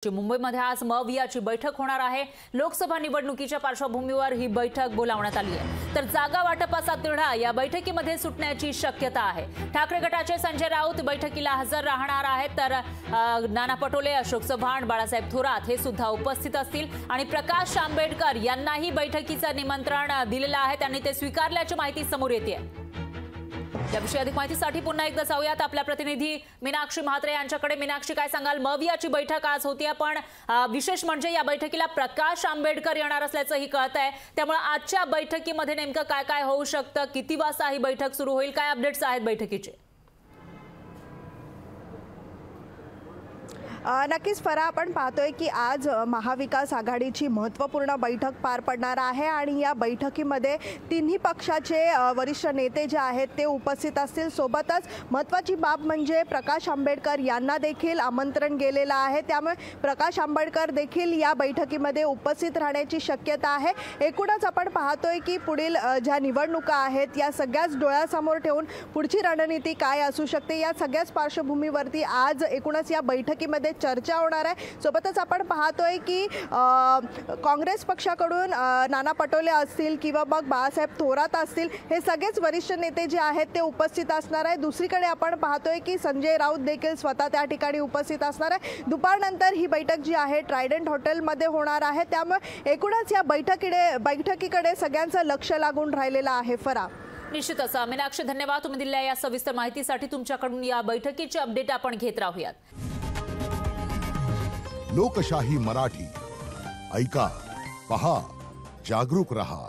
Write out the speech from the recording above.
मुंबईमध्ये आज मवियाची बैठक होणार आहे। लोकसभा निवडणुकीच्या पार्श्वभूमीवर ही बैठक बोलावण्यात आली आहे। तर जागा वाटपाचा तिढा या बैठकीमध्ये सुटण्याची शक्यता आहे। ठाकरे गटाचे संजय राऊत बैठकीला हजर राहणार आहेत, तर नाना पटोले, अशोक चव्हाण, बाळासाहेब थोरात हे सुद्धा उपस्थित असतील आणि प्रकाश आंबेडकर यांनाही बैठकीचं निमंत्रण दिलेलं आहे। त्यांनी ते स्वीकारल्याची माहिती समोर येते। याविषयी अधिक माहितीसाठी पुन्हा एकदा जाऊयात आपल्या प्रतिनिधी मीनाक्षी म्हात्रे यांच्याकडे। मीनाक्षी, काय सांगाल? मवियाची बैठक आज होती, पण विशेष म्हणजे या बैठकीला प्रकाश आंबेडकर येणार असल्याचंही कळतंय। त्यामुळे आजच्या बैठकीमध्ये नेमकं काय काय होऊ शकतं, किती वाजता ही बैठक सुरू होईल, काय अपडेट्स आहेत बैठकीचे? नक्कीच फरा, आपण पाहतोय की आज महाविकास आघाडीची महत्त्वपूर्ण बैठक पार पडणार आहे आणि या बैठकीमध्ये तिन्ही पक्षाचे वरिष्ठ नेते जे आहेत ते उपस्थित असतील। सोबतच महत्त्वाची बाब म्हणजे प्रकाश आंबेडकर यांना देखील आमंत्रण गेलेलं आहे, त्यामुळे प्रकाश आंबेडकर देखील या बैठकीमध्ये उपस्थित राहण्याची शक्यता आहे। एकूणच आपण पाहतोय की पुढील ज्या निवडणुका आहेत या सगळ्याच डोळ्यासमोर ठेवून पुढची रणनीती काय असू शकते या सगळ्याच पार्श्वभूमीवरती आज एकूणच या बैठकीमध्ये चर्चा होणार आहे। सोबतच आपण पाहतोय की काँग्रेस पक्षाकडून नाना पटोले असतील किंवा मग बाळासाहेब थोरात असतील, हे सगळेच वरिष्ठ नेते जे आहेत ते उपस्थित असणार आहे। दुसरीकडे आपण पाहतोय की संजय राऊत देखील स्वतः त्या ठिकाणी उपस्थित असणार आहे। दुपारनंतर ही बैठक जी आहे ट्रायडंट हॉटेलमध्ये होणार आहे, त्यामुळे एकूणच या बैठकीकडे सगळ्यांचं लक्ष लागून राहिलेलं आहे। फरा, निश्चितच मीनाक्षी, धन्यवाद तुम्ही दिलेल्या या सविस्तर माहितीसाठी। तुमच्याकडून या बैठकीचे अपडेट आपण घेत राहूयात। लोकशाही मराठी ऐका, पहा, जागरूक रहा।